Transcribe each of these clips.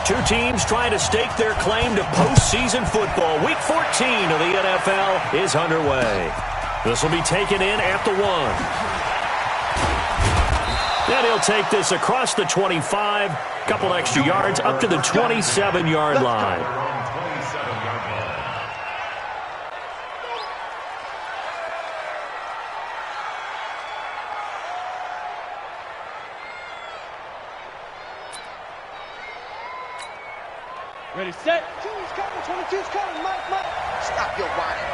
Two teams trying to stake their claim to postseason football. Week 14 of the NFL is underway. This will be taken in at the 1. And he'll take this across the 25, couple extra yards up to the 27-yard line. Ready, set. 2's coming, 22's coming. Mike. Stop your whining.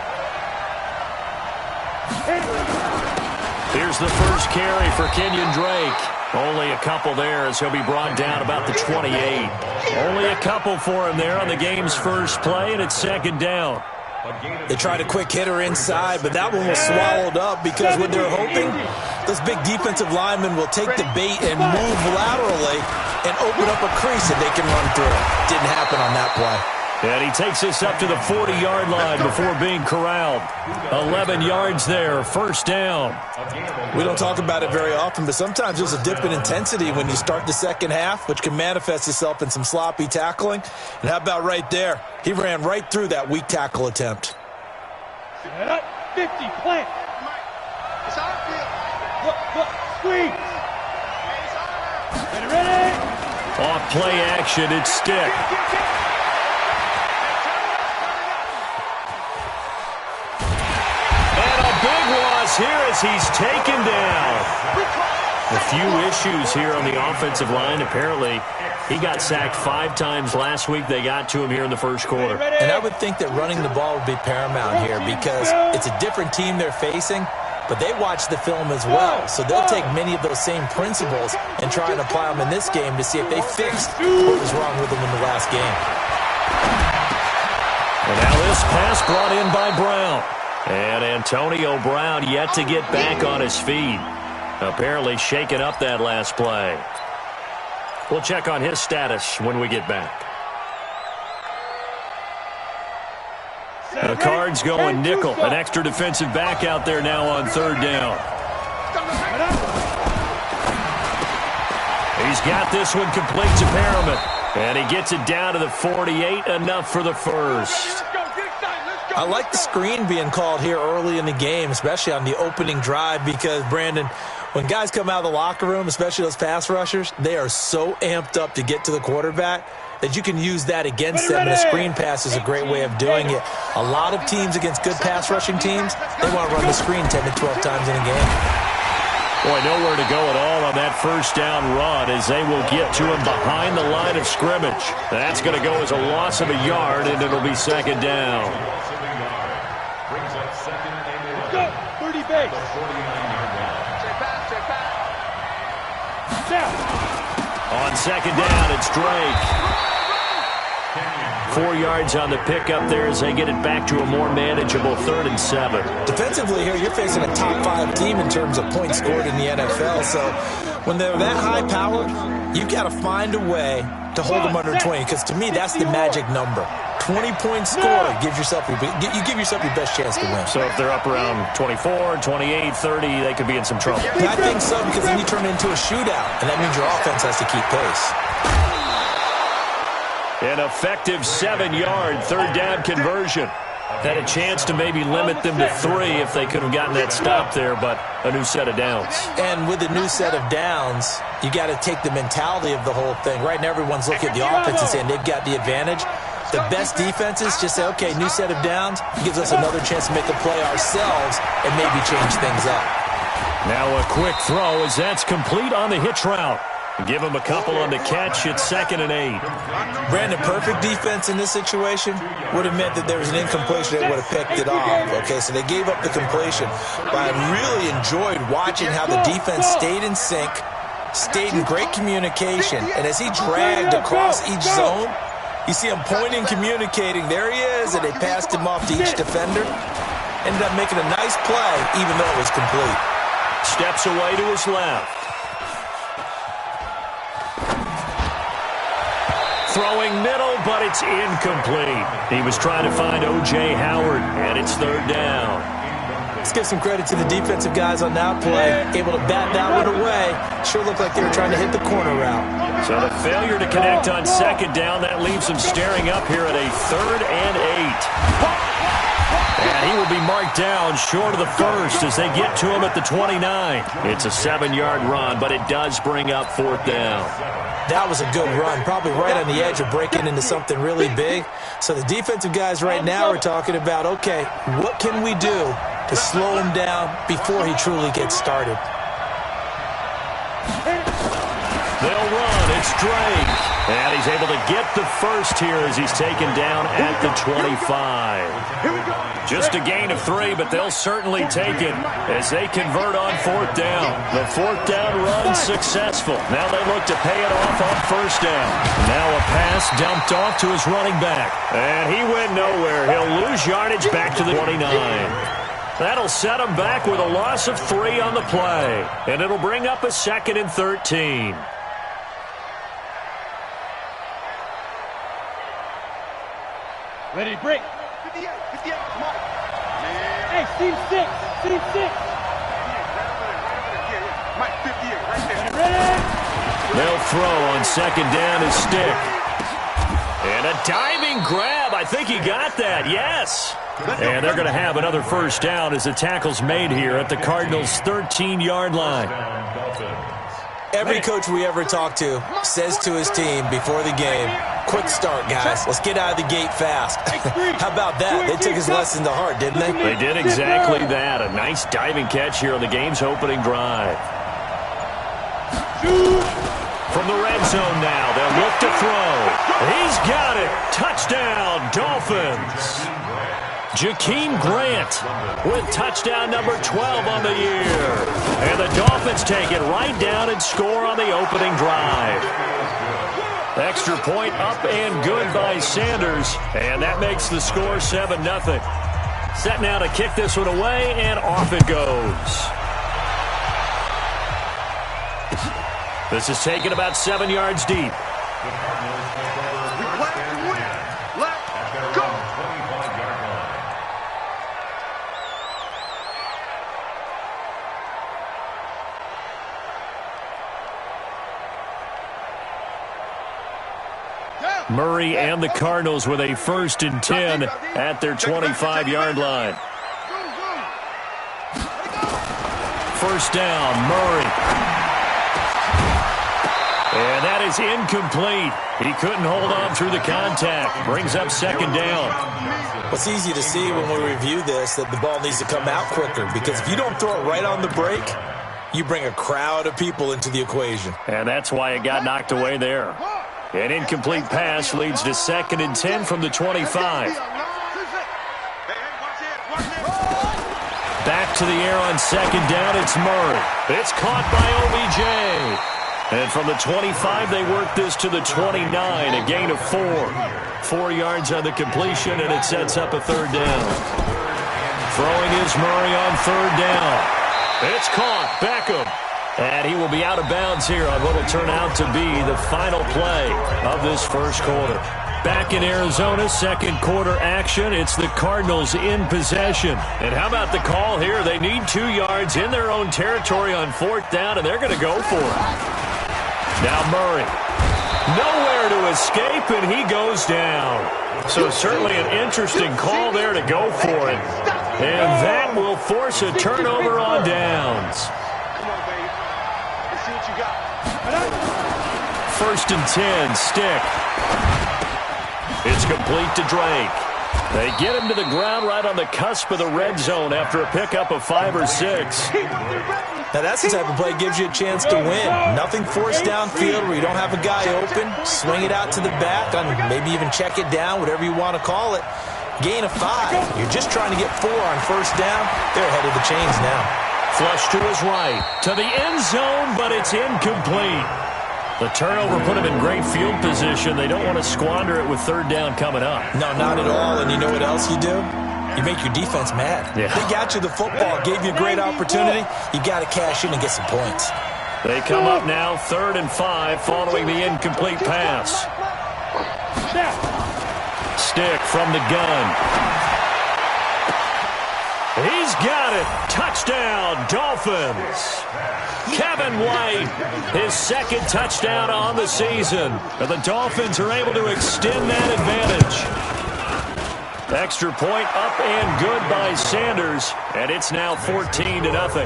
Here's the first carry for Kenyon Drake. Only a couple there as he'll be brought down about the 28. Only a couple for him there on the game's first play, and it's second down. They tried a quick hitter inside, but that one was swallowed up because what they're hoping, those big defensive linemen will take the bait and move laterally and open up a crease that they can run through. Didn't happen on that play. And he takes this up to the 40-yard line before being corralled. 11 yards there, first down. We don't talk about it very often, but sometimes there's a dip in intensity when you start the second half, which can manifest itself in some sloppy tackling. And how about right there? He ran right through that weak tackle attempt. Set up, 50, plant. It's our field. Look, squeeze. Ready? Off play action, it's stick. Here as he's taken down. A few issues here on the offensive line. Apparently, he got sacked 5 times last week. They got to him here in the first quarter. And I would think that running the ball would be paramount here because it's a different team they're facing, but they watch the film as well. So they'll take many of those same principles and try and apply them in this game to see if they fixed what was wrong with them in the last game. And now this pass brought in by Brown. And Antonio Brown yet to get back on his feet. Apparently shaking up that last play. We'll check on his status when we get back. The Cards going nickel. An extra defensive back out there now on third down. He's got this one complete to Perriman. And he gets it down to the 48. Enough for the first. I like the screen being called here early in the game, especially on the opening drive, because, Brandon, when guys come out of the locker room, especially those pass rushers, they are so amped up to get to the quarterback that you can use that against them, and a screen pass is a great way of doing it. A lot of teams against good pass rushing teams, they want to run the screen 10 to 12 times in a game. Boy, nowhere to go at all on that first down run as they will get to him behind the line of scrimmage. That's going to go as a loss of a yard, and it'll be second down. Go, 30 base. On second down, it's Drake. 4 yards on the pickup there as they get it back to a more manageable 3rd and 7. Defensively here, you're facing a top 5 team in terms of points scored in the NFL. So when they're that high powered, you've got to find a way to hold them under 20, because to me, that's the magic number. 20 points scored, you give yourself your best chance to win. So if they're up around 24, 28, 30, they could be in some trouble. I think so, because then you turn it into a shootout, and that means your offense has to keep pace. An effective 7-yard third down conversion. Had a chance to maybe limit them to 3 if they could have gotten that stop there, but a new set of downs. And with a new set of downs, you got to take the mentality of the whole thing. Right now, everyone's looking at the offense and saying they've got the advantage. The best defenses just say, okay, new set of downs gives us another chance to make a play ourselves and maybe change things up. Now a quick throw as that's complete on the hitch route. Give him a couple on the catch. It's 2nd and 8. Brandon, perfect defense in this situation would have meant that there was an incompletion. They would have picked it off. Okay, so they gave up the completion. But I really enjoyed watching how the defense stayed in sync, stayed in great communication. And as he dragged across each zone, you see him pointing, communicating. There he is, and they passed him off to each defender. Ended up making a nice play, even though it was complete. Steps away to his left. Throwing middle, but it's incomplete. He was trying to find O.J. Howard, and it's 3rd down. Let's give some credit to the defensive guys on that play. Able to bat that one away. Sure looked like they were trying to hit the corner route. So the failure to connect on second down, that leaves them staring up here at a 3rd and 8. And he will be marked down short of the first as they get to him at the 29. It's a 7-yard run, but it does bring up 4th down. That was a good run, probably right on the edge of breaking into something really big. So the defensive guys right now are talking about, okay, what can we do to slow him down before he truly gets started? They'll run. It's Drake. And he's able to get the first here as he's taken down at the 25. Just a gain of 3, but they'll certainly take it as they convert on 4th down. The 4th down run successful. Now they look to pay it off on 1st down. Now a pass dumped off to his running back. And he went nowhere. He'll lose yardage back to the 29. That'll set him back with a loss of 3 on the play. And it'll bring up a 2nd and 13. Ready, break. 58, come on. Hey, team 6. Mike, 58, right there. Ready? They'll throw on 2nd down as Stick. And a diving grab. I think he got that, yes. And they're going to have another 1st down as the tackle's made here at the Cardinals' 13-yard line. Every coach we ever talk to says to his team before the game, quick start, guys. Let's get out of the gate fast. How about that? They took his lesson to heart, didn't they? They did exactly that. A nice diving catch here on the game's opening drive. From the red zone now, they'll look to throw. He's got it. Touchdown, Dolphins. Jakeem Grant with touchdown number 12 on the year. And the Dolphins take it right down and score on the opening drive. Extra point up and good by Sanders. And that makes the score 7-0. Set now to kick this one away, and off it goes. This is taken about 7 yards deep. Murray and the Cardinals with a 1st and 10 at their 25-yard line. 1st down, Murray. And that is incomplete. He couldn't hold on through the contact. Brings up 2nd down. It's easy to see when we review this that the ball needs to come out quicker, because if you don't throw it right on the break, you bring a crowd of people into the equation. And that's why it got knocked away there. An incomplete pass leads to 2nd and 10 from the 25. Back to the air on 2nd down, it's Murray. It's caught by OBJ. And from the 25, they work this to the 29, a gain of 4. 4 yards on the completion, and it sets up a 3rd down. Throwing is Murray on 3rd down. It's caught. Beckham. And he will be out of bounds here on what will turn out to be the final play of this 1st quarter. Back in Arizona, 2nd quarter action. It's the Cardinals in possession. And how about the call here? They need 2 yards in their own territory on 4th down, and they're going to go for it. Now Murray. Nowhere to escape, and he goes down. So certainly an interesting call there to go for it. And that will force a turnover on downs. 1st and 10, Stick. It's complete to Drake. They get him to the ground right on the cusp of the red zone after a pickup of 5 or 6. Now that's the type of play that gives you a chance to win. Nothing forced downfield where you don't have a guy open. Swing it out to the back, maybe even check it down, whatever you want to call it. Gain of 5. You're just trying to get 4 on 1st down. They're ahead of the chains now. Flush to his right, to the end zone, but it's incomplete. The turnover put him in great field position. They don't want to squander it with 3rd down coming up. No, not at all. And you know what else you do? You make your defense mad. Yeah. They got you the football, gave you a great opportunity. You got to cash in and get some points. They come up now 3rd and 5 following the incomplete pass. Stick from the gun. He's got it. Touchdown, Dolphins. Kevin White, his second touchdown on the season. And the Dolphins are able to extend that advantage. Extra point up and good by Sanders. And it's now 14-0.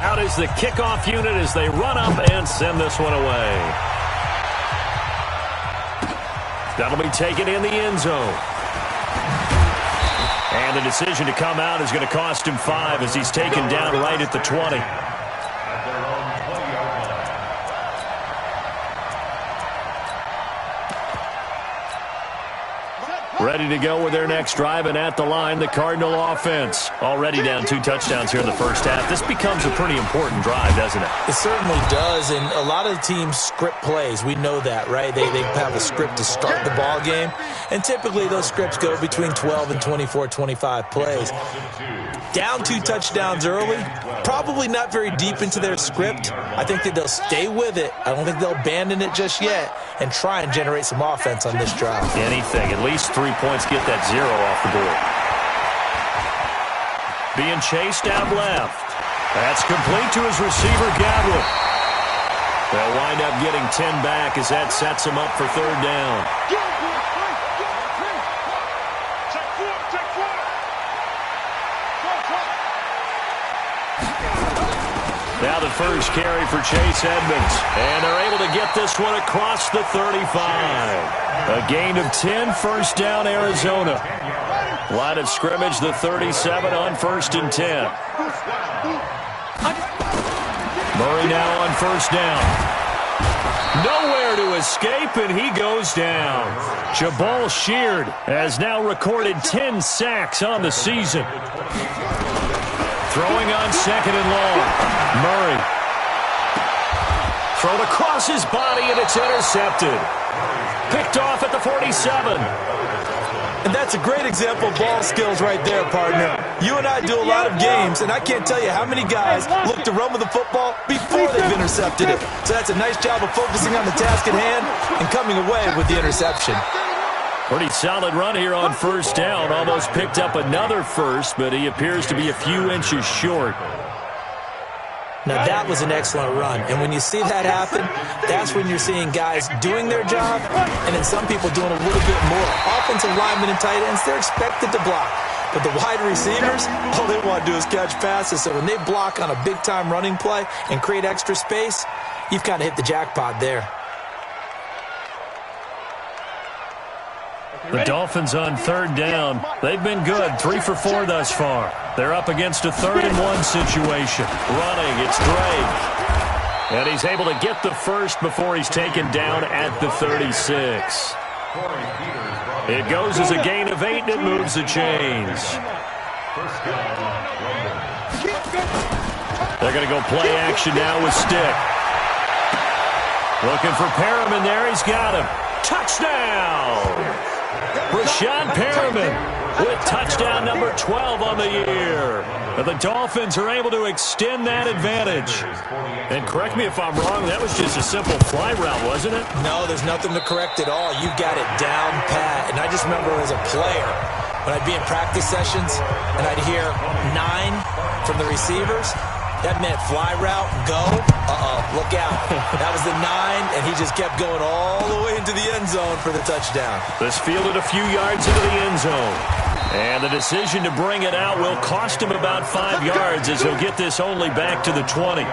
Out is the kickoff unit as they run up and send this one away. That'll be taken in the end zone. And the decision to come out is going to cost him 5 as he's taken down right at the 20. Ready to go with their next drive, and at the line, the Cardinal offense. Already down 2 touchdowns here in the first half. This becomes a pretty important drive, doesn't it? It certainly does, and a lot of teams script plays. We know that, right? They have a script to start the ball game, and typically those scripts go between 12 and 24, 25 plays. Down 2 touchdowns early, probably not very deep into their script. I think that they'll stay with it. I don't think they'll abandon it just yet and try and generate some offense on this drive. Anything. At least 3 points, get that 0 off the board. Being chased out left. That's complete to his receiver, Godwin. They'll wind up getting 10 back as that sets him up for 3rd down. Now the first carry for Chase Edmonds. And they're able to get this one across the 35. A gain of 10, 1st down, Arizona. Line of scrimmage, the 37 on 1st and 10. Murray now on 1st down. Nowhere to escape, and he goes down. Jabal Sheard has now recorded 10 sacks on the season. Throwing on 2nd and long. Murray. Thrown across his body, and it's intercepted. Picked off at the 47. And that's a great example of ball skills right there, partner. You and I do a lot of games, and I can't tell you how many guys look to run with the football before they've intercepted it. So that's a nice job of focusing on the task at hand and coming away with the interception. Pretty solid run here on 1st down. Almost picked up another first, but he appears to be a few inches short. Now, that was an excellent run. And when you see that happen, that's when you're seeing guys doing their job and then some people doing a little bit more. Offensive linemen and tight ends, they're expected to block. But the wide receivers, all they want to do is catch passes. So when they block on a big-time running play and create extra space, you've kind of hit the jackpot there. The Dolphins on 3rd down. They've been good, 3 for 4 thus far. They're up against a 3rd and 1 situation. Running, it's Drake. And he's able to get the first before he's taken down at the 36. It goes as a gain of 8, and it moves the chains. They're going to go play action now with Stick. Looking for Perriman there. He's got him. Touchdown! Rashad Perriman with touchdown number 12 on the year. And the Dolphins are able to extend that advantage. And correct me if I'm wrong, that was just a simple fly route, wasn't it? No, there's nothing to correct at all. You got it down pat. And I just remember as a player, when I'd be in practice sessions and I'd hear 9 from the receivers, that meant fly route, go. Look out. That was the 9, and he just kept going all the way into the end zone for the touchdown. This fielded a few yards into the end zone. And the decision to bring it out will cost him about 5 yards as he'll get this only back to the 20.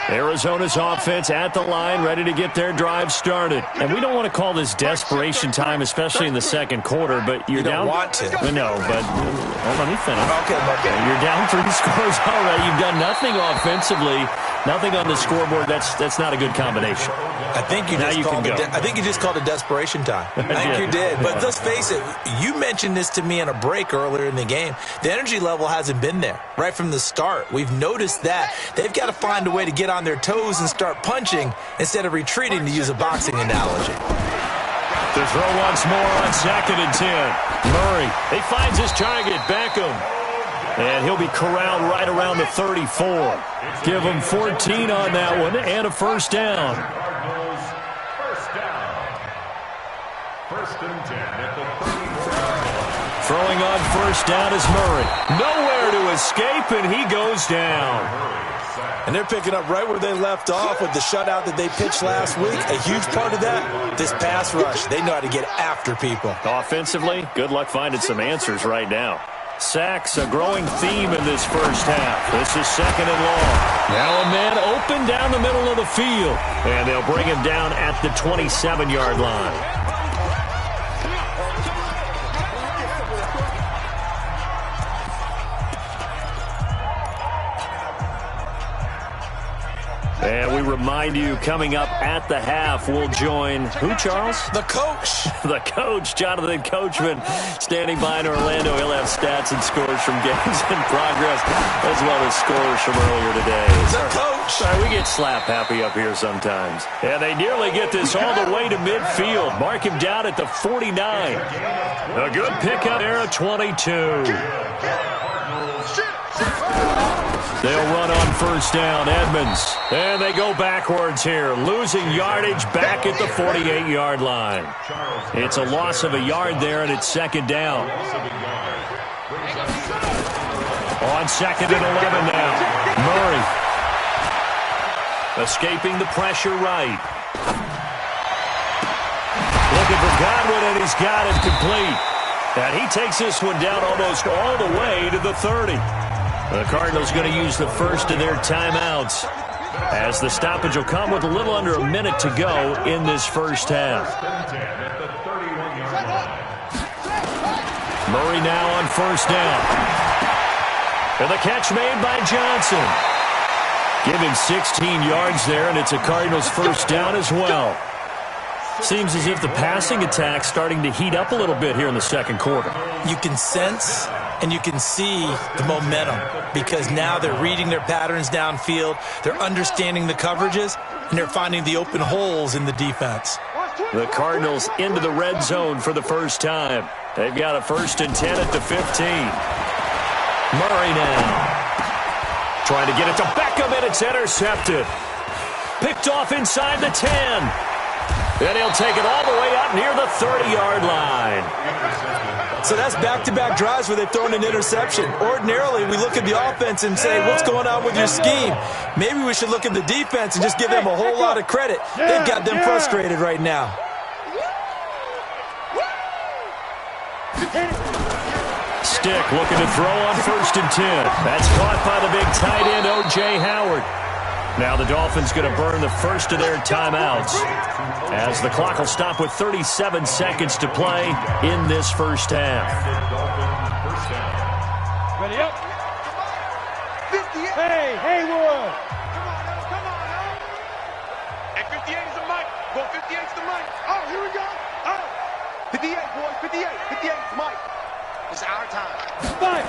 Arizona's offense at the line, ready to get their drive started. And we don't want to call this desperation time, especially in the second quarter, but you're down. You don't want to. No, but let me finish. Okay. You're down 3 scores already. You've done nothing offensively, nothing on the scoreboard. That's not a good combination. I think you just called it desperation time. I think you did. But let's face it, you mentioned this to me in a break earlier in the game. The energy level hasn't been there right from the start. We've noticed that. They've got to find a way to get on their toes and start punching instead of retreating, to use a boxing analogy. To throw once more on 2nd and 10. Murray, he finds his target, Beckham. And he'll be corralled right around the 34. Give him 14 on that one and a 1st down. First and 10 at the 34. Throwing on first down is Murray. Nowhere to escape, and he goes down. And they're picking up right where they left off with the shutout that they pitched last week. A huge part of that, this pass rush. They know how to get after people. Offensively, good luck finding some answers right now. Sacks, a growing theme in this first half. This is second and long. Now a man open down the middle of the field. And they'll bring him down at the 27-yard line. And we remind you, coming up at the half, we'll join who, Charles? The coach. The coach, Jonathan Coachman, standing by in Orlando. He'll have stats and scores from games in progress, as well as scores from earlier today. The coach. Sorry, we get slap happy up here sometimes. And they nearly get this all the way to midfield. Mark him down at the 49. A good pickup there at 22. They'll run on first down, Edmonds. And they go backwards here, losing yardage back at the 48-yard line. It's a loss of a yard there, and it's second down. On second and 11 now. Murray. Escaping the pressure right. Looking for Godwin, and he's got it complete. And he takes this one down almost all the way to the 30. The Cardinals going to use the first of their timeouts, as the stoppage will come with a little under a minute to go in this first half. Murray now on first down. And the catch made by Johnson. Give him 16 yards there, and it's a Cardinals first down as well. Seems as if the passing attack's starting to heat up a little bit here in the second quarter. You can sense and you can see the momentum, because now they're reading their patterns downfield, they're understanding the coverages, and they're finding the open holes in the defense. The Cardinals into the red zone for the first time. They've got a 1st and 10 at the 15. Murray now. Trying to get it to Beckham, and it's intercepted. Picked off inside the 10. And he'll take it all the way up near the 30-yard line. So that's back-to-back drives where they've thrown an interception. Ordinarily, we look at the offense and say, what's going on with your scheme? Maybe we should look at the defense and just give them a whole lot of credit. They've got them frustrated right now. Stick looking to throw on 1st and 10. That's caught by the big tight end, O.J. Howard. Now the Dolphins going to burn the first of their timeouts, as the clock will stop with 37 seconds to play in this first half. Ready up. Hey, Haywood. Come on now. Hey, 58 is the mic. Go 58 is the mic. Oh, here we go. Oh. 58, boys. 58. 58 is Mike. It's our time. Five.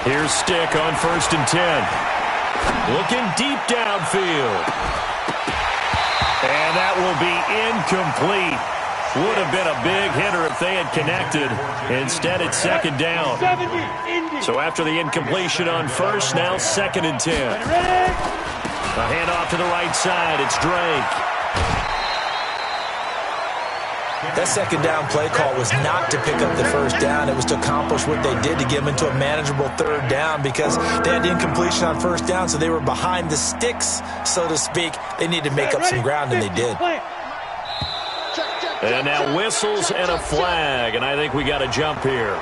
Here's Stick on 1st and 10. Looking deep downfield. And that will be incomplete. Would have been a big hitter if they had connected. Instead, it's second down. So after the incompletion on first, now 2nd and 10. A handoff to the right side. It's Drake. That second down play call was not to pick up the first down. It was to accomplish what they did, to get them into a manageable 3rd down, because they had incompletion on 1st down, so they were behind the sticks, so to speak. They needed to make up some ground, and they did. And now whistles and a flag, and I think we got a jump here.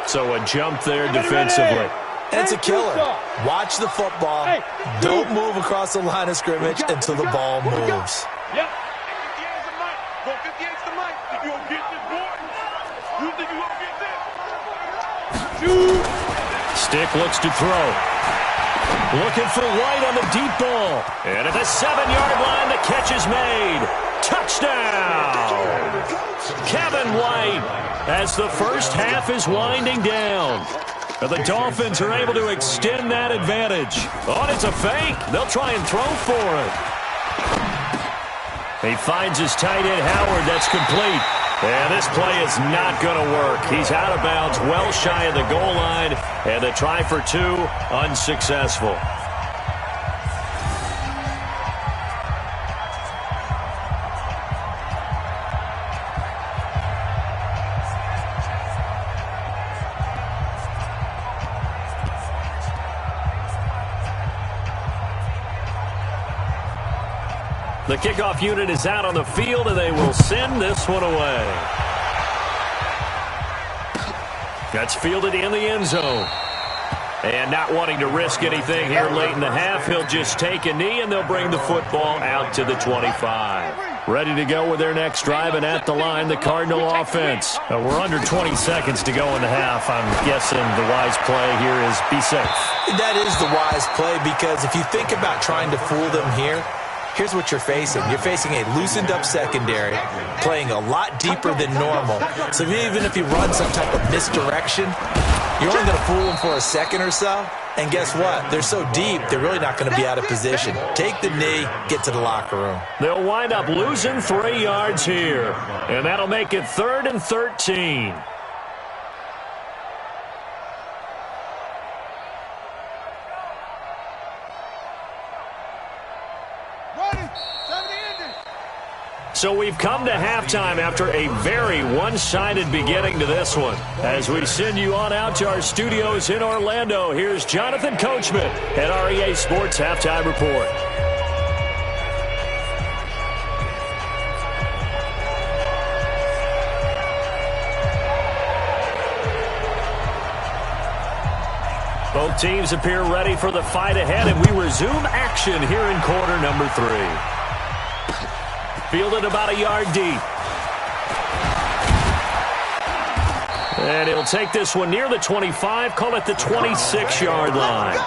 So a jump there defensively. And it's a killer. Watch the football. Don't move across the line of scrimmage until the ball moves. Yep. 58 is the mic. You gonna get this, boy? You think you gonna get this? Shoot. Stick looks to throw. Looking for White on the deep ball. And at the 7-yard line, the catch is made. Touchdown! Kevin White, as the first half is winding down. The Dolphins are able to extend that advantage. Oh, it's a fake. They'll try and throw for it. He finds his tight end, Howard. That's complete. And this play is not going to work. He's out of bounds, well shy of the goal line. And the try for 2, unsuccessful. The kickoff unit is out on the field, and they will send this one away. That's fielded in the end zone. And not wanting to risk anything here late in the half, he'll just take a knee, and they'll bring the football out to the 25. Ready to go with their next drive, and at the line, the Cardinal offense. We're under 20 seconds to go in the half. I'm guessing the wise play here is be safe. That is the wise play, because if you think about trying to fool them here, here's what you're facing. You're facing a loosened-up secondary, playing a lot deeper than normal. So even if you run some type of misdirection, you're only going to fool them for a second or so. And guess what? They're so deep, they're really not going to be out of position. Take the knee, get to the locker room. They'll wind up losing 3 yards here. And that'll make it 3rd and 13. So we've come to halftime after a very one-sided beginning to this one. As we send you on out to our studios in Orlando, here's Jonathan Coachman at REA Sports Halftime Report. Both teams appear ready for the fight ahead, and we resume action here in quarter number 3. Fielded about a yard deep. And he'll take this one near the 25, call it the 26-yard line.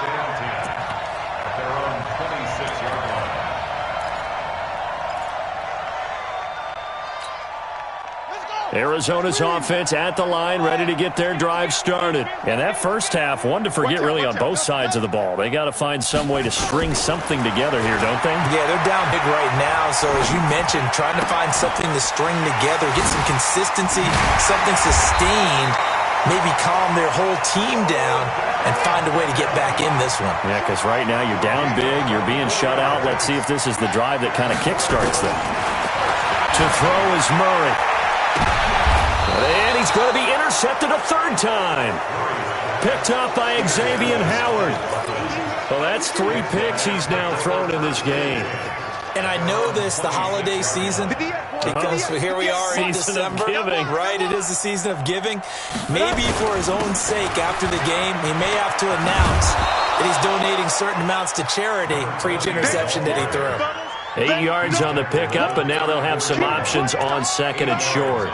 Arizona's offense at the line, ready to get their drive started. And that first half, one to forget really on both sides of the ball. They got to find some way to string something together here, don't they? Yeah, they're down big right now. So as you mentioned, trying to find something to string together, get some consistency, something sustained, maybe calm their whole team down and find a way to get back in this one. Yeah, because right now you're down big, you're being shut out. Let's see if this is the drive that kind of kickstarts them. To throw is Murray. And he's going to be intercepted a 3rd time. Picked up by Xavier Howard. Well, that's 3 picks he's now thrown in this game. And I know this, the holiday season, because here we are in December, right? It is the season of giving. Maybe for his own sake, after the game, he may have to announce that he's donating certain amounts to charity for each interception that he threw. 8 yards on the pickup, and now they'll have some options on 2nd and short.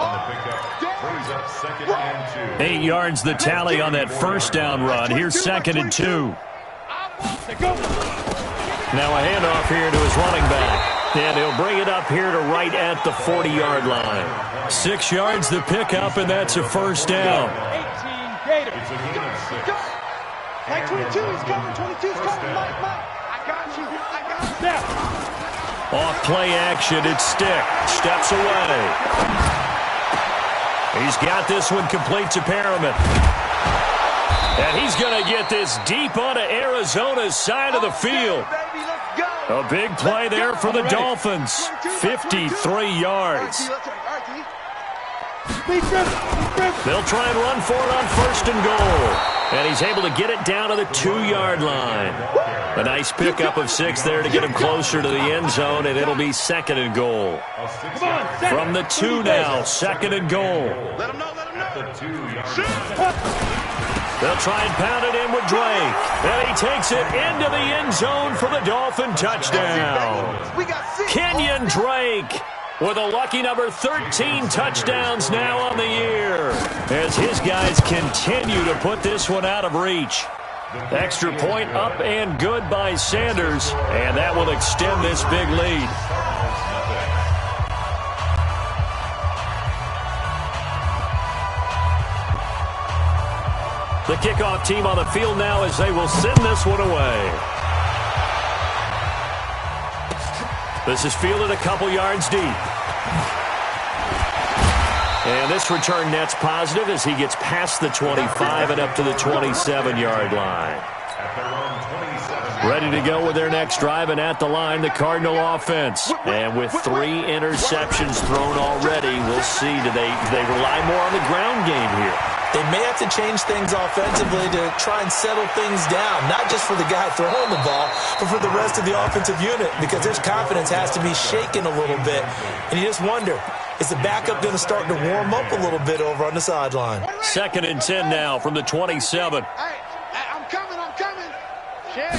8 yards the tally on that first down run. Here's 2nd and 2. Now a handoff here to his running back. And he'll bring it up here to right at the 40-yard line. 6 yards the pickup, and that's a first down. 18 Gators. Mike 22 is coming. 22 is coming. Mike. I got you. Off play action, it's Stick. Steps away. He's got this one complete to Perriman. And he's going to get this deep onto Arizona's side of the field. A big play there for the Dolphins. 53 yards. They'll try and run for it on 1st and goal. And he's able to get it down to the 2-yard line. A nice pickup of 6 there to get him closer to the end zone, and it'll be 2nd and goal. From the 2 now, 2nd and goal. They'll try and pound it in with Drake. And he takes it into the end zone for the Dolphin touchdown. Kenyon Drake with a lucky number 13 touchdowns now on the year, as his guys continue to put this one out of reach. Extra point up and good by Sanders, and that will extend this big lead. The kickoff team on the field now as they will send this one away. This is fielded a couple yards deep. And this return net's positive as he gets past the 25 and up to the 27-yard line. Ready to go with their next drive, and at the line, the Cardinal offense. And with 3 interceptions thrown already, we'll see. Do they rely more on the ground game here? They may have to change things offensively to try and settle things down, not just for the guy throwing the ball, but for the rest of the offensive unit, because their confidence has to be shaken a little bit. And you just wonder, is the backup going to start to warm up a little bit over on the sideline? 2nd and 10 now from the 27. Hey, I'm coming. Shit.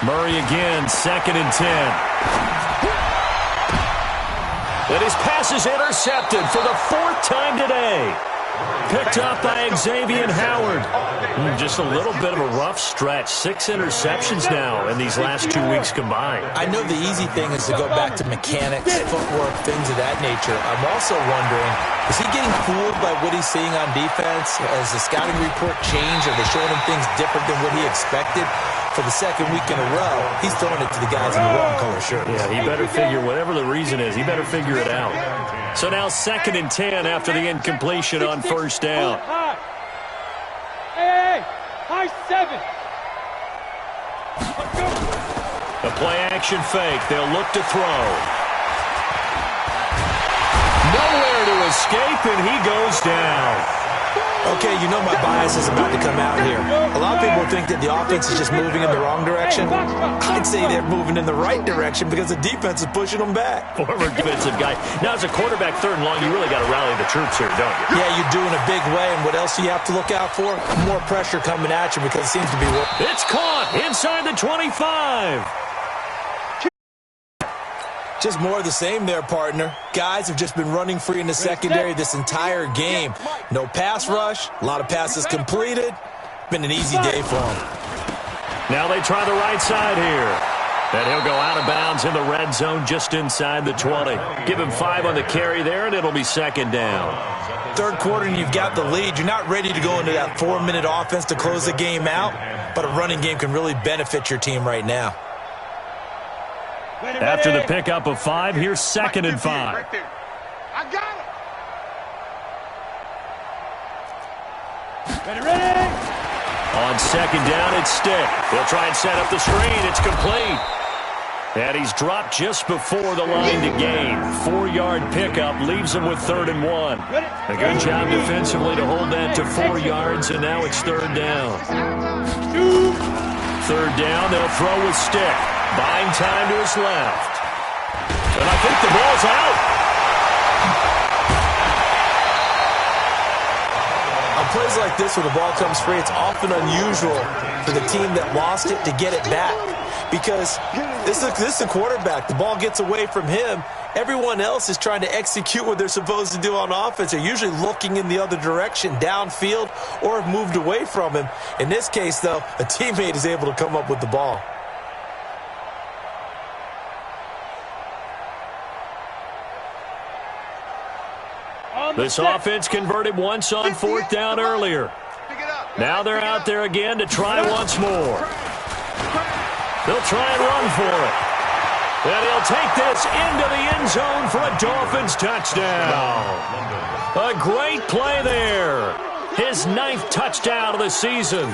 Murray again, 2nd and 10. And his pass is intercepted for the 4th time today. Picked up by Xavier Howard. Just a little bit of a rough stretch. 6 interceptions now in these last 2 weeks combined. I know the easy thing is to go back to mechanics, footwork, things of that nature. I'm also wondering, is he getting fooled by what he's seeing on defense? Has the scouting report changed? Are they showing him things different than what he expected? For the 2nd week in a row, he's throwing it to the guys in the wrong color shirts. Yeah, he better figure, whatever the reason is, he better figure it out. So now 2nd and 10 after the incompletion on 1st down. Hey, high 7. A play-action fake. They'll look to throw. Nowhere to escape, and he goes down. Okay, you know my bias is about to come out here. A lot of people think that the offense is just moving in the wrong direction. I'd say they're moving in the right direction because the defense is pushing them back. Former defensive guy. Now, as a quarterback, 3rd and long, you really got to rally the troops here, don't you? Yeah, you do in a big way, and what else do you have to look out for? More pressure coming at you because it seems to be working. It's caught inside the 25. Just more of the same there, partner. Guys have just been running free in the secondary this entire game. No pass rush, a lot of passes completed. Been an easy day for them. Now they try the right side here. And he'll go out of bounds in the red zone just inside the 20. Give him 5 on the carry there, and it'll be 2nd down. 3rd quarter, and you've got the lead. You're not ready to go into that 4-minute offense to close the game out, but a running game can really benefit your team right now. After the pickup of 5, here's 2nd and 5. Right there. I got him. Ready. On 2nd down, it's Stick. He'll try and set up the screen. It's complete. And he's dropped just before the line to gain. 4-yard pickup leaves him with 3rd and 1. A good job defensively to hold that to 4 yards, and now it's 3rd down. 3rd down, they'll throw with Stick. Buying time to his left. And I think the ball's out. On plays like this where the ball comes free, it's often unusual for the team that lost it to get it back. Because this is the quarterback. The ball gets away from him. Everyone else is trying to execute what they're supposed to do on offense. They're usually looking in the other direction, downfield, or have moved away from him. In this case, though, a teammate is able to come up with the ball. This offense converted once on 4th down earlier. Now they're out there again to try once more. They'll try and run for it. And he'll take this into the end zone for a Dolphins touchdown. A great play there. His 9th touchdown of the season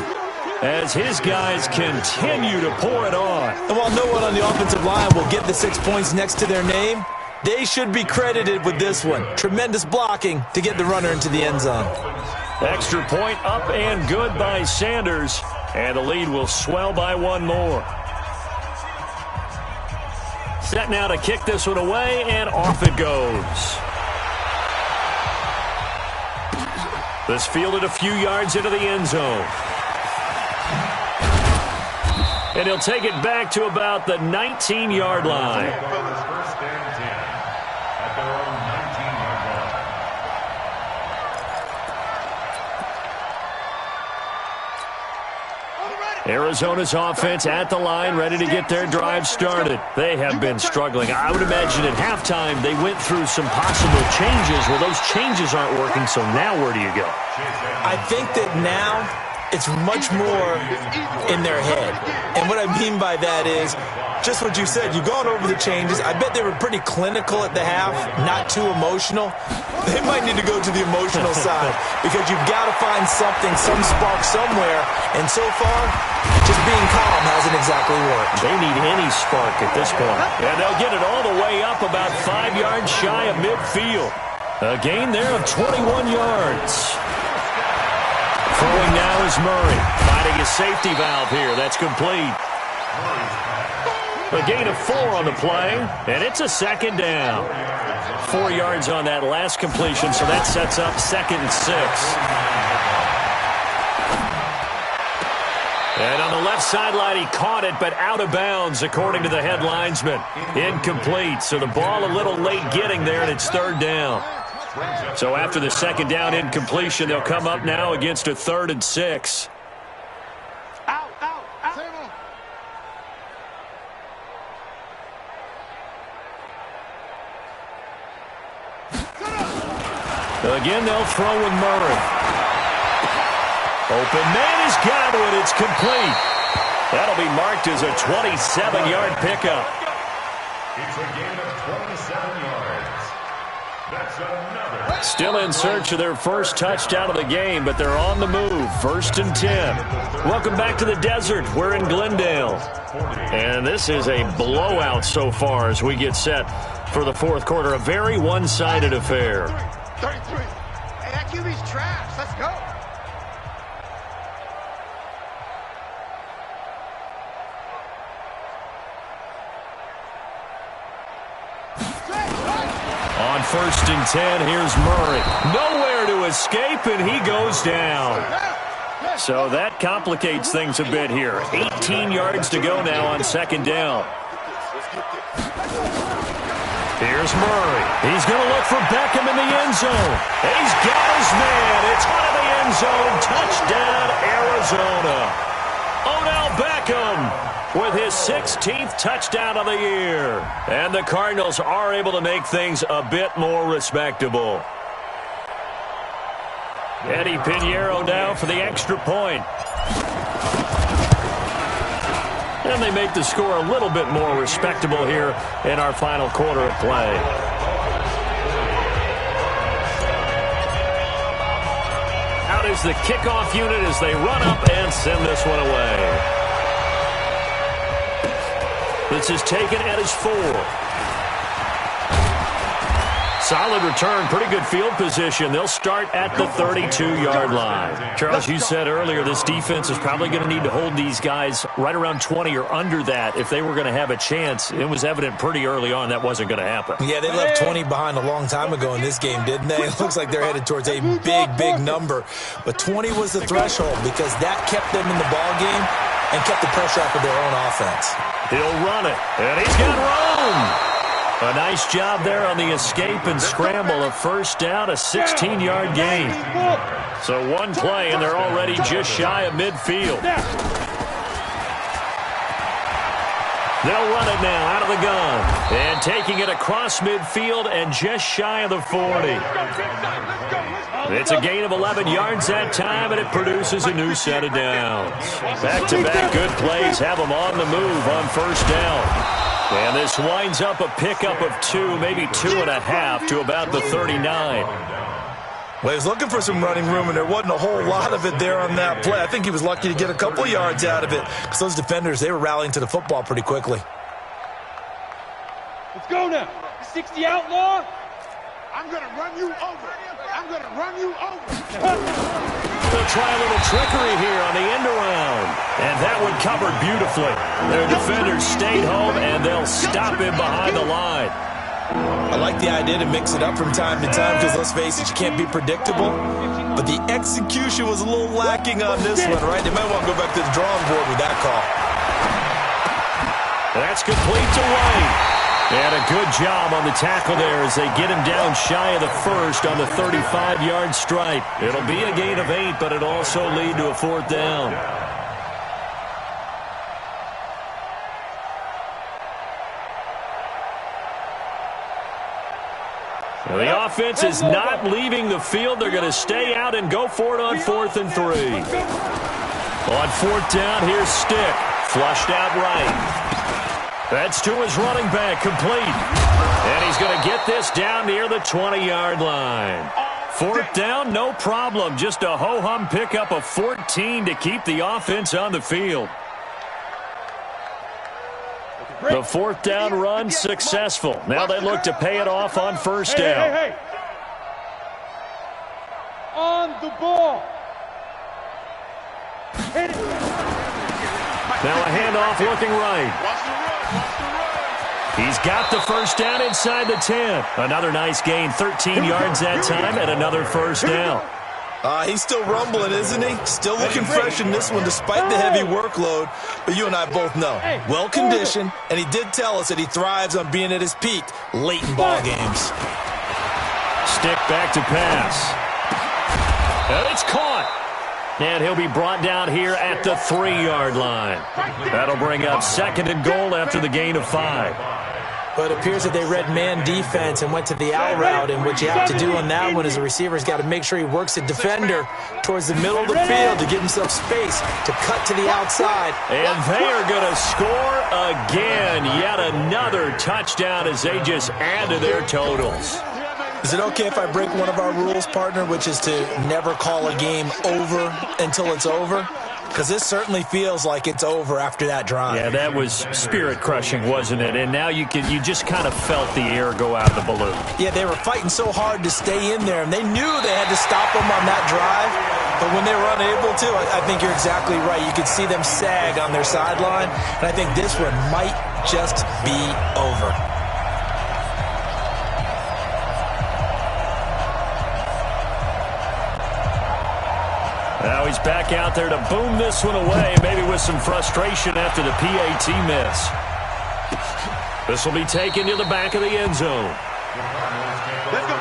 as his guys continue to pour it on. And while no one on the offensive line will get the 6 points next to their name, they should be credited with this one. Tremendous blocking to get the runner into the end zone. Extra point up and good by Sanders. And the lead will swell by 1 more. Set now to kick this one away, and off it goes. This fielded a few yards into the end zone. And he'll take it back to about the 19-yard line. Arizona's offense at the line, ready to get their drive started. They have been struggling. I would imagine at halftime they went through some possible changes. Well, those changes aren't working, so now where do you go? I think that now it's much more in their head. And what I mean by that is just what you said. You've gone over the changes. I bet they were pretty clinical at the half, not too emotional. They might need to go to the emotional side because you've got to find something, some spark somewhere. And so far, just being calm hasn't exactly worked. They need any spark at this point. And they'll get it all the way up about 5 yards shy of midfield. A gain there of 21 yards. Throwing now is Murray. Finding a safety valve here. That's complete. A gain of 4 on the play, and it's a second down. 4 yards on that last completion, so that sets up 2nd and 6. And on the left sideline, he caught it, but out of bounds, according to the head linesman. Incomplete, so the ball a little late getting there, and it's 3rd down. So after the 2nd down incompletion, they'll come up now against a 3rd and 6. Again, they'll throw with Murray. Open man has got it. It's complete. That'll be marked as a 27-yard pickup. It's a gain of 27 yards. That's another. Still in search of their first touchdown of the game, but they're on the move. 1st and 10. Welcome back to the desert. We're in Glendale. And this is a blowout so far as we get set for the 4th quarter. A very one-sided affair. 33. Hey, that QB's trash. Let's go. On 1st and 10, here's Murray. Nowhere to escape, and he goes down. So that complicates things a bit here. 18 yards to go now on 2nd down. Here's Murray. He's going to look for Beckham in the end zone. He's got his man. It's out of the end zone. Touchdown, Arizona. Odell Beckham with his 16th touchdown of the year. And the Cardinals are able to make things a bit more respectable. Eddie Pinheiro now for the extra point. And they make the score a little bit more respectable here in our final quarter of play. Out is the kickoff unit as they run up and send this one away. This is taken at his 4. Solid return, pretty good field position. They'll start at the 32-yard line. Charles, you said earlier this defense is probably going to need to hold these guys right around 20 or under that if they were going to have a chance. It was evident pretty early on that wasn't going to happen. Yeah, they left 20 behind a long time ago in this game, didn't they? It looks like they're headed towards a big number. But 20 was the threshold because that kept them in the ball game and kept the pressure off of their own offense. He'll run it, and he's got room. A nice job there on the escape and scramble. A 1st down, a 16-yard gain. So one play, and they're already just shy of midfield. They'll run it now out of the gun. And taking it across midfield and just shy of the 40. It's a gain of 11 yards that time, and it produces a new set of downs. Back-to-back good plays have them on the move on 1st down. And this winds up a pickup of 2, maybe 2.5 to about the 39. Well, he was looking for some running room, and there wasn't a whole lot of it there on that play. I think he was lucky to get a couple yards out of it because those defenders, they were rallying to the football pretty quickly. Let's go now. 60 outlaw. I'm going to run you over. I'm going to run you over. They'll try a little trickery here on the end around. And that one covered beautifully. Their defenders stayed home, and they'll stop him behind the line. I like the idea to mix it up from time to time because, let's face it, you can't be predictable. But the execution was a little lacking on this one, right? They might want to go back to the drawing board with that call. That's complete to White. And a good job on the tackle there as they get him down shy of the 1st on the 35-yard stripe. It'll be a gain of 8, but it'll also lead to a 4th down. Now the offense is not leaving the field. They're going to stay out and go for it on 4th and 3. On 4th down, here's Stick. Flushed out right. That's to his running back, complete. And he's going to get this down near the 20-yard line. 4th down, no problem. Just a ho-hum pickup of 14 to keep the offense on the field. The 4th down run successful. Now they look to pay it off on 1st down. Hey. On the ball. Now a handoff looking right. He's got the first down inside the 10. Another nice gain, 13 yards that time, and another first down. He's still rumbling, isn't he? Still looking fresh in this one despite the heavy workload. But you and I both know, well-conditioned, and he did tell us that he thrives on being at his peak late in ball games. Stick back to pass. And it's caught. And he'll be brought down here at the 3-yard line. That'll bring up 2nd and goal after the gain of 5. But it appears that they read man defense and went to the out route, and what you have to do on that one is the receiver's got to make sure he works the defender towards the middle of the field to give himself space to cut to the outside. And they are going to score again. Yet another touchdown as they just add to their totals. Is it okay if I break one of our rules, partner, which is to never call a game over until it's over? Because this certainly feels like it's over after that drive. Yeah, that was spirit-crushing, wasn't it? And now you just kind of felt the air go out of the balloon. Yeah, they were fighting so hard to stay in there, and they knew they had to stop them on that drive. But when they were unable to, I think you're exactly right. You could see them sag on their sideline, and I think this one might just be over. Now he's back out there to boom this one away, maybe with some frustration after the PAT miss. This will be taken to the back of the end zone. Let's go.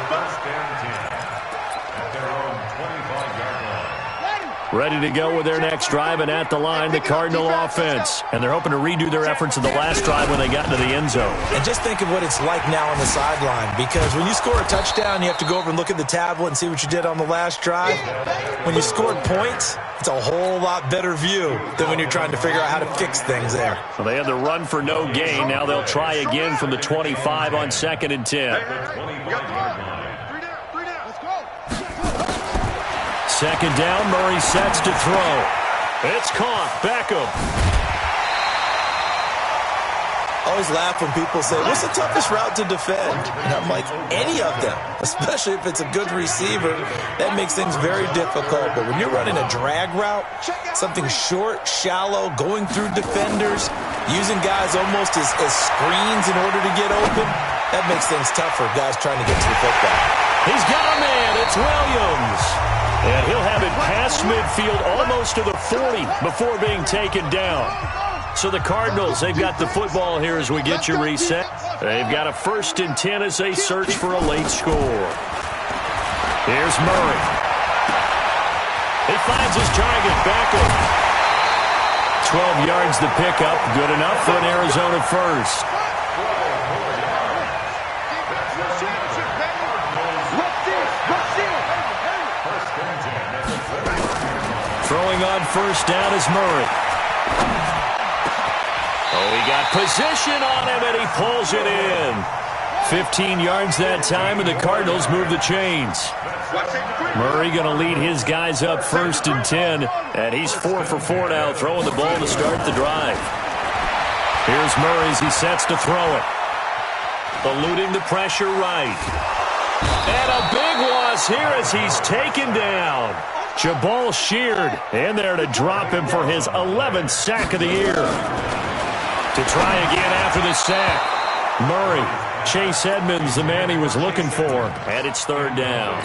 Ready to go with their next drive, and at the line, the Cardinal offense. And they're hoping to redo their efforts in the last drive when they got into the end zone. And just think of what it's like now on the sideline, because when you score a touchdown, you have to go over and look at the tablet and see what you did on the last drive. When you scored points, it's a whole lot better view than when you're trying to figure out how to fix things there. Well, they had the run for no gain. Now they'll try again from the 25 on 2nd and 10. Second down, Murray sets to throw. It's caught. Beckham. I always laugh when people say, what's the toughest route to defend? And I'm like, any of them, especially if it's a good receiver. That makes things very difficult. But when you're running a drag route, something short, shallow, going through defenders, using guys almost as screens in order to get open, that makes things tough for guys trying to get to the football. He's got a man. It's Williams. And he'll have it past midfield almost to the 40 before being taken down. So the Cardinals, they've got the football here as we get you reset. They've got a 1st and 10 as they search for a late score. Here's Murray. He finds his target, Beckham. 12 yards to pick up. Good enough for an Arizona first. Throwing on first down is Murray. Oh, he got position on him, and he pulls it in. 15 yards that time, and the Cardinals move the chains. Murray going to lead his guys up 1st and 10, and he's 4 for 4 now, throwing the ball to start the drive. Here's Murray as he sets to throw it. Eluding the pressure right. And a big loss here as he's taken down. Jabal Sheard in there to drop him for his 11th sack of the year. To try again after the sack. Murray, Chase Edmonds, the man he was looking for. And it's 3rd down.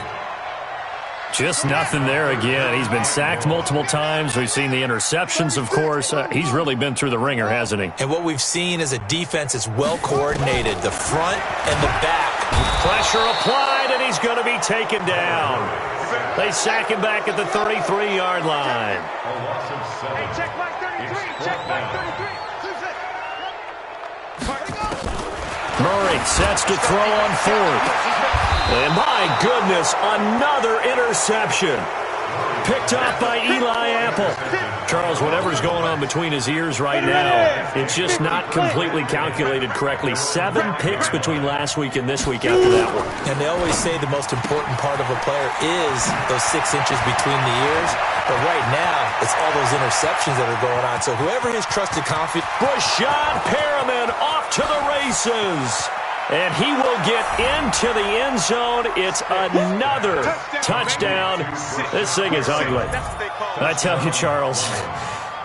Just nothing there again. He's been sacked multiple times. We've seen the interceptions, of course. He's really been through the ringer, hasn't he? And what we've seen is a defense that's well coordinated, the front and the back. Pressure applied, and he's going to be taken down. They sack him back at the 33-yard line. Hey, check my 33. Check my 33. Murray sets to throw on 4th. And my goodness, another interception. Picked up by Eli Apple. Charles, whatever's going on between his ears right now, it's just not completely calculated correctly. 7 picks between last week and this week after that one. And they always say the most important part of a player is those 6 inches between the ears. But right now, it's all those interceptions that are going on. So whoever his trusted confidence... Rashad Perriman off to the races. And he will get into the end zone. It's another touchdown. This thing is ugly. I tell you, Charles,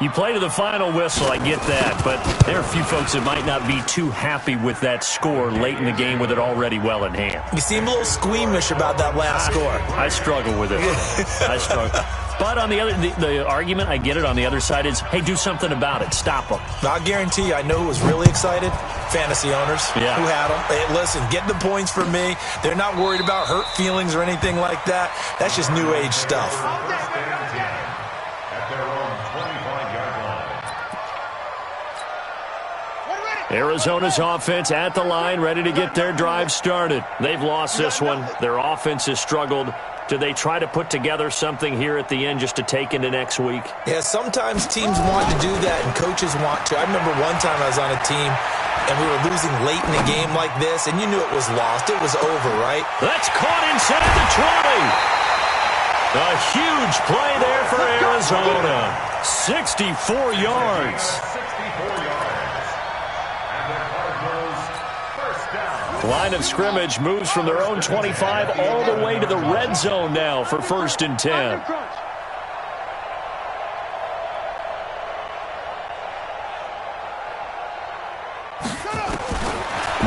you play to the final whistle, I get that. But there are a few folks that might not be too happy with that score late in the game with it already well in hand. You seem a little squeamish about that last score. I struggle with it. I struggle. But on the other, the argument, I get it, on the other side is, hey, do something about it. Stop them. I'll guarantee you, I know who was really excited. Fantasy owners who had them. Hey, listen, get the points for me. They're not worried about hurt feelings or anything like that. That's just new age stuff. Arizona's offense at the line, ready to get their drive started. They've lost this one. Their offense has struggled. Do they try to put together something here at the end just to take into next week? Yeah, sometimes teams want to do that and coaches want to. I remember one time I was on a team and we were losing late in a game like this, and you knew it was lost. It was over, right? That's caught inside the 20. A huge play there for Arizona. 64 yards. Line of scrimmage moves from their own 25 all the way to the red zone now for 1st and 10.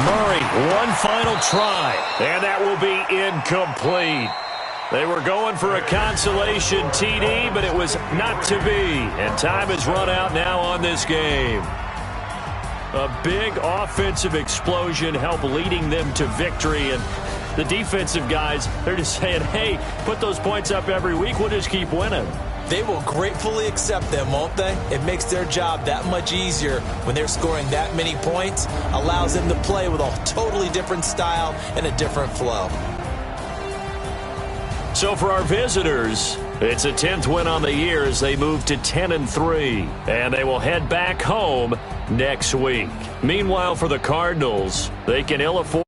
Murray, one final try, and that will be incomplete. They were going for a consolation TD, but it was not to be, and time has run out now on this game. A big offensive explosion helped leading them to victory, and the defensive guys, they're just saying, hey, put those points up every week, we'll just keep winning. They will gratefully accept them, won't they? It makes their job that much easier when they're scoring that many points, allows them to play with a totally different style and a different flow. So for our visitors, it's a 10th win on the year as they move to 10-3, and they will head back home next week. Meanwhile, for the Cardinals, they can ill afford